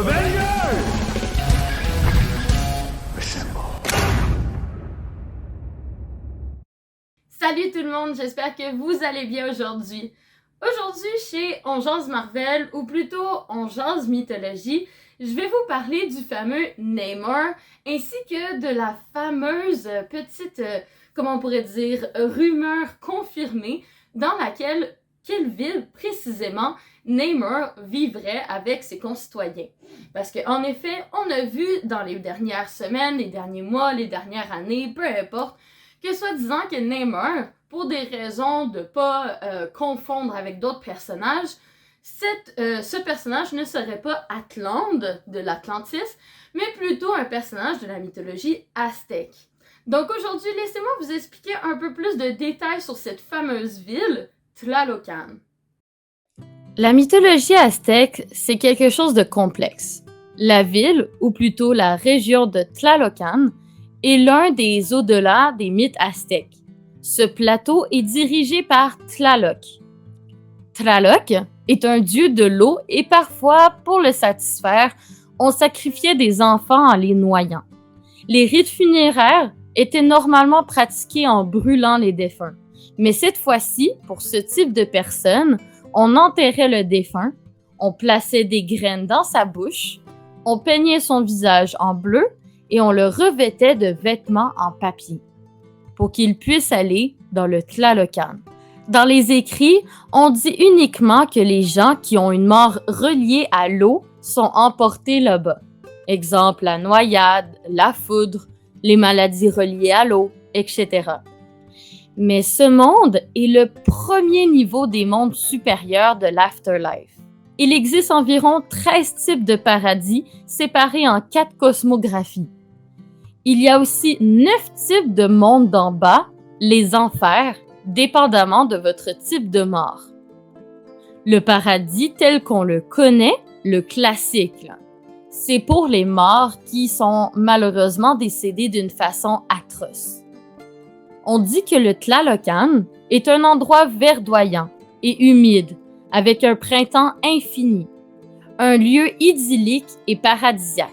Avengers! Assemble. Salut tout le monde, j'espère que vous allez bien aujourd'hui. Aujourd'hui, chez On jase Marvel, ou plutôt On jase Mythologie, je vais vous parler du fameux Namor, ainsi que de la fameuse petite, comment on pourrait dire, rumeur confirmée dans laquelle, quelle ville précisément Namor vivrait avec ses concitoyens. Parce qu'en effet, on a vu dans les dernières semaines, les derniers mois, les dernières années, peu importe, que soi-disant que Namor, pour des raisons de ne pas confondre avec d'autres personnages, ce personnage ne serait pas Atlante de l'Atlantis, mais plutôt un personnage de la mythologie aztèque. Donc aujourd'hui, laissez-moi vous expliquer un peu plus de détails sur cette fameuse ville, Tlalocan. La mythologie aztèque, c'est quelque chose de complexe. La ville, ou plutôt la région de Tlalocan, est l'un des au-delà des mythes aztèques. Ce plateau est dirigé par Tlaloc. Tlaloc est un dieu de l'eau et parfois, pour le satisfaire, on sacrifiait des enfants en les noyant. Les rites funéraires étaient normalement pratiqués en brûlant les défunts. Mais cette fois-ci, pour ce type de personne, on enterrait le défunt, on plaçait des graines dans sa bouche, on peignait son visage en bleu et on le revêtait de vêtements en papier pour qu'il puisse aller dans le Tlalocan. Dans les écrits, on dit uniquement que les gens qui ont une mort reliée à l'eau sont emportés là-bas. Exemple, la noyade, la foudre, les maladies reliées à l'eau, etc. Mais ce monde est le premier niveau des mondes supérieurs de l'afterlife. Il existe environ 13 types de paradis séparés en 4 cosmographies. Il y a aussi 9 types de mondes d'en bas, les enfers, dépendamment de votre type de mort. Le paradis tel qu'on le connaît, le classique, c'est pour les morts qui sont malheureusement décédés d'une façon atroce. On dit que le Tlalocan est un endroit verdoyant et humide, avec un printemps infini, un lieu idyllique et paradisiaque.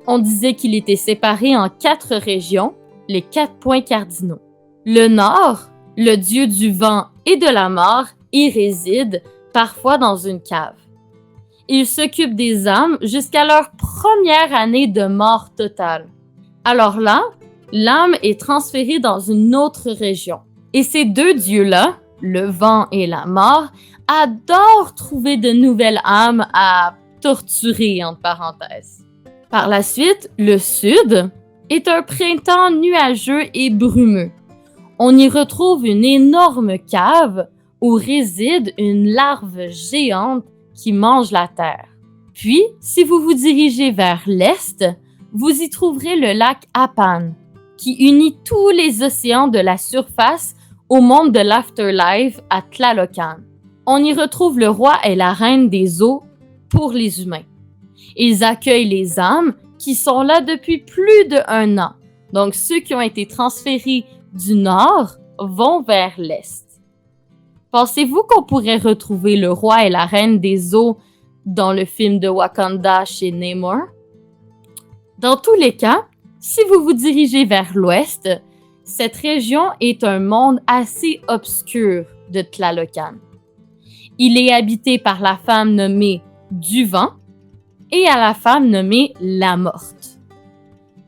On disait qu'il était séparé en 4 régions, les 4 points cardinaux. Le nord, le dieu du vent et de la mort, y réside, parfois dans une cave. Il s'occupe des âmes jusqu'à leur première année de mort totale. Alors là, l'âme est transférée dans une autre région. Et ces deux dieux-là, le vent et la mort, adorent trouver de nouvelles âmes à torturer, entre parenthèses. Par la suite, le sud est un printemps nuageux et brumeux. On y retrouve une énorme cave où réside une larve géante qui mange la terre. Puis, si vous vous dirigez vers l'est, vous y trouverez le lac Apan, qui unit tous les océans de la surface au monde de l'afterlife à Tlalocan. On y retrouve le roi et la reine des eaux pour les humains. Ils accueillent les âmes qui sont là depuis plus d'1 an. Donc, ceux qui ont été transférés du nord vont vers l'est. Pensez-vous qu'on pourrait retrouver le roi et la reine des eaux dans le film de Wakanda chez Namor? Dans tous les cas, si vous vous dirigez vers l'ouest, cette région est un monde assez obscur de Tlalocan. Il est habité par la femme nommée Du Vent et à la femme nommée La Morte.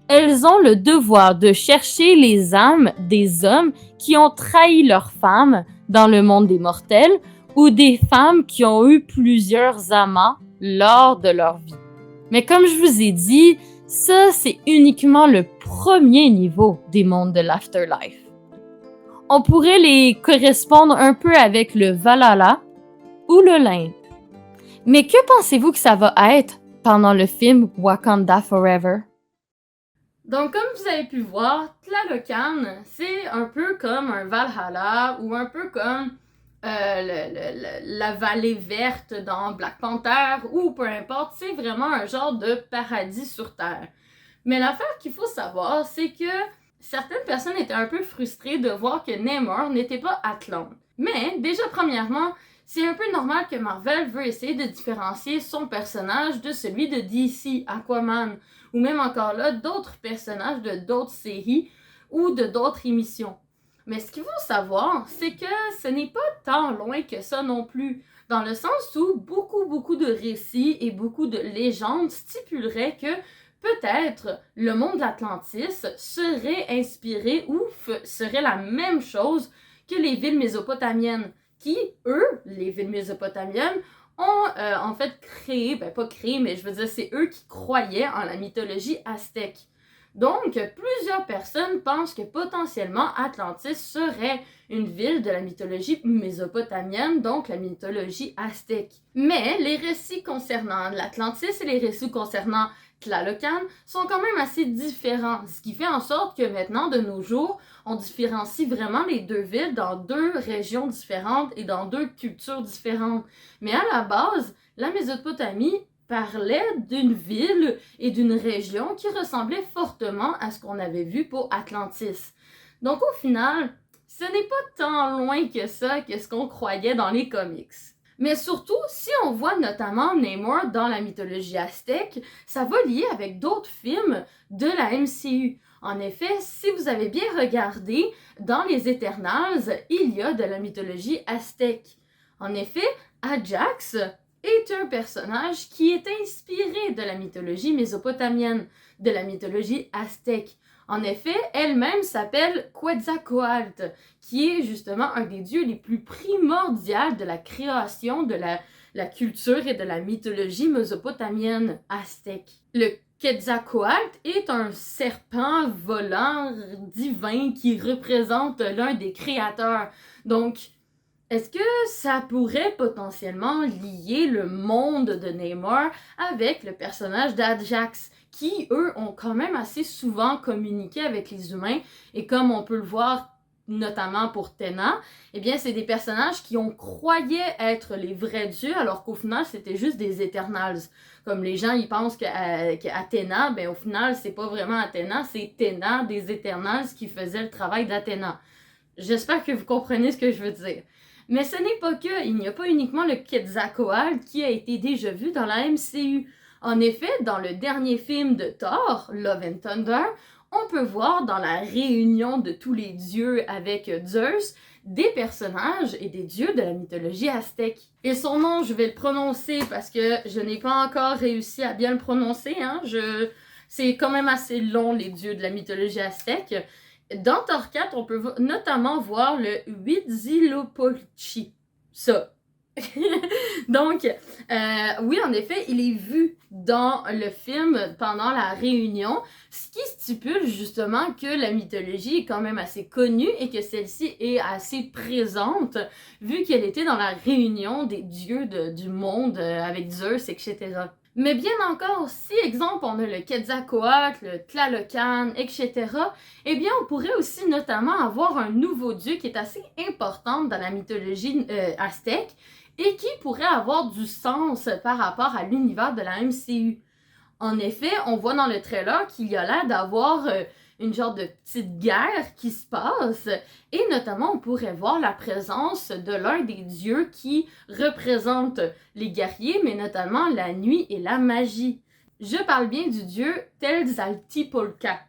Elles ont le devoir de chercher les âmes des hommes qui ont trahi leurs femmes dans le monde des mortels ou des femmes qui ont eu plusieurs amants lors de leur vie. Mais comme je vous ai dit, ça c'est uniquement le premier niveau des mondes de l'afterlife. On pourrait les correspondre un peu avec le Valhalla ou le Limbe. Mais que pensez-vous que ça va être pendant le film Wakanda Forever? Donc, comme vous avez pu voir, Tlalocan, c'est un peu comme un Valhalla ou un peu comme la vallée verte dans Black Panther ou peu importe, c'est vraiment un genre de paradis sur Terre. Mais l'affaire qu'il faut savoir, c'est que certaines personnes étaient un peu frustrées de voir que Namor n'était pas Atlante. Mais déjà, premièrement, C'est un peu normal que Marvel veut essayer de différencier son personnage de celui de DC, Aquaman, ou même encore là, d'autres personnages de d'autres séries ou de d'autres émissions. Mais ce qu'il faut savoir, c'est que ce n'est pas tant loin que ça non plus, dans le sens où beaucoup de récits et beaucoup de légendes stipuleraient que peut-être le monde d'Atlantis serait inspiré ou serait la même chose que les villes mésopotamiennes, qui, eux, les villes mésopotamiennes, ont en fait créé, ben pas créé, mais je veux dire, c'est eux qui croyaient en la mythologie aztèque. Donc, plusieurs personnes pensent que potentiellement Atlantis serait une ville de la mythologie mésopotamienne, donc la mythologie aztèque. Mais les récits concernant l'Atlantis et les récits concernant Tlalocan sont quand même assez différents, ce qui fait en sorte que maintenant, de nos jours, on différencie vraiment les deux villes dans deux régions différentes et dans deux cultures différentes. Mais à la base, la Mésopotamie parlait d'une ville et d'une région qui ressemblait fortement à ce qu'on avait vu pour Atlantis. Donc au final, ce n'est pas tant loin que ça que ce qu'on croyait dans les comics. Mais surtout, si on voit notamment Namor dans la mythologie aztèque, ça va lier avec d'autres films de la MCU. En effet, si vous avez bien regardé, dans les Eternals, il y a de la mythologie aztèque. En effet, Ajax est un personnage qui est inspiré de la mythologie mésopotamienne, de la mythologie aztèque. En effet, elle-même s'appelle Quetzalcoatl, qui est justement un des dieux les plus primordiaux de la création de la culture et de la mythologie mésopotamienne aztèque. Le Quetzalcoatl est un serpent volant divin qui représente l'un des créateurs. Donc, est-ce que ça pourrait potentiellement lier le monde de Namor avec le personnage d'Ajax, qui, eux, ont quand même assez souvent communiqué avec les humains, et comme on peut le voir notamment pour Tena, eh bien, c'est des personnages qui ont croyé être les vrais dieux, alors qu'au final, c'était juste des Eternals. Comme les gens, ils pensent qu'Athéna, ben au final, c'est pas vraiment Athéna, c'est Tena des Eternals qui faisait le travail d'Athéna. J'espère que vous comprenez ce que je veux dire. Mais ce n'est pas que, il n'y a pas uniquement le Quetzalcoatl qui a été déjà vu dans la MCU. En effet, dans le dernier film de Thor, Love and Thunder, on peut voir dans la réunion de tous les dieux avec Zeus, des personnages et des dieux de la mythologie aztèque. Et son nom, je vais le prononcer parce que je n'ai pas encore réussi à bien le prononcer, hein. C'est quand même assez long, les dieux de la mythologie aztèque. Dans Thor 4, on peut notamment voir le Huitzilopochtli. Ça. Donc, oui, en effet, il est vu dans le film pendant la réunion, ce qui stipule justement que la mythologie est quand même assez connue et que celle-ci est assez présente, vu qu'elle était dans la réunion des dieux du monde avec Zeus, etc. Mais bien encore, si, exemple, on a le Quetzalcoatl, le Tlalocan, etc., eh bien, on pourrait aussi notamment avoir un nouveau dieu qui est assez important dans la mythologie aztèque et qui pourrait avoir du sens par rapport à l'univers de la MCU. En effet, on voit dans le trailer qu'il y a l'air d'avoir une genre de petite guerre qui se passe, et notamment on pourrait voir la présence de l'un des dieux qui représente les guerriers, mais notamment la nuit et la magie. Je parle bien du dieu Quetzaltipolca.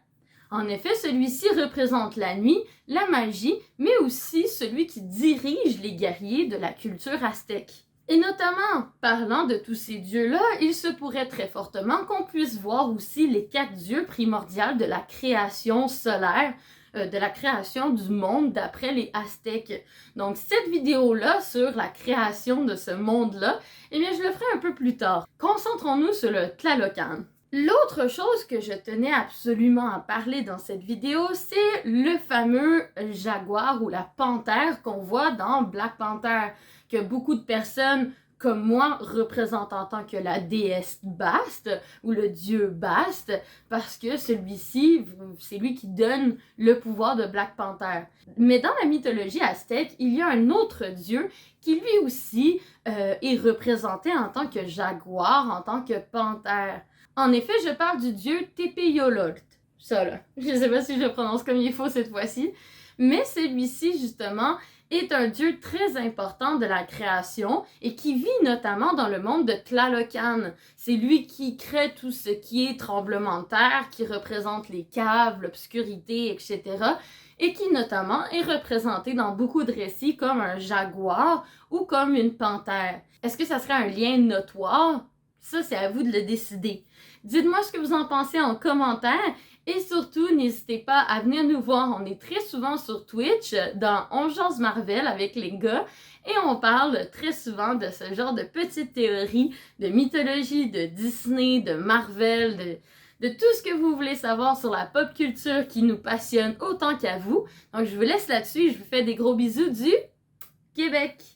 En effet, celui-ci représente la nuit, la magie, mais aussi celui qui dirige les guerriers de la culture aztèque. Et notamment, parlant de tous ces dieux-là, il se pourrait très fortement qu'on puisse voir aussi les 4 dieux primordiaux de la création solaire, de la création du monde d'après les Aztèques. Donc cette vidéo-là sur la création de ce monde-là, eh bien je le ferai un peu plus tard. Concentrons-nous sur le Tlalocan. L'autre chose que je tenais absolument à parler dans cette vidéo, c'est le fameux jaguar ou la panthère qu'on voit dans Black Panther, que beaucoup de personnes comme moi représentent en tant que la déesse Bast ou le dieu Bast, parce que celui-ci, c'est lui qui donne le pouvoir de Black Panther. Mais dans la mythologie aztèque, il y a un autre dieu qui lui aussi est représenté en tant que jaguar, en tant que panthère. En effet, je parle du dieu Tepeyolot. Ça là, je sais pas si je le prononce comme il faut cette fois-ci, mais celui-ci justement est un dieu très important de la création et qui vit notamment dans le monde de Tlalocan. C'est lui qui crée tout ce qui est tremblement de terre, qui représente les caves, l'obscurité, etc. et qui notamment est représenté dans beaucoup de récits comme un jaguar ou comme une panthère. Est-ce que ça serait un lien notoire? Ça, c'est à vous de le décider. Dites-moi ce que vous en pensez en commentaire et surtout, n'hésitez pas à venir nous voir. On est très souvent sur Twitch dans On jase Marvel avec les gars et on parle très souvent de ce genre de petites théories de mythologie, de Disney, de Marvel, de tout ce que vous voulez savoir sur la pop culture qui nous passionne autant qu'à vous. Donc, je vous laisse là-dessus. Je vous fais des gros bisous du Québec.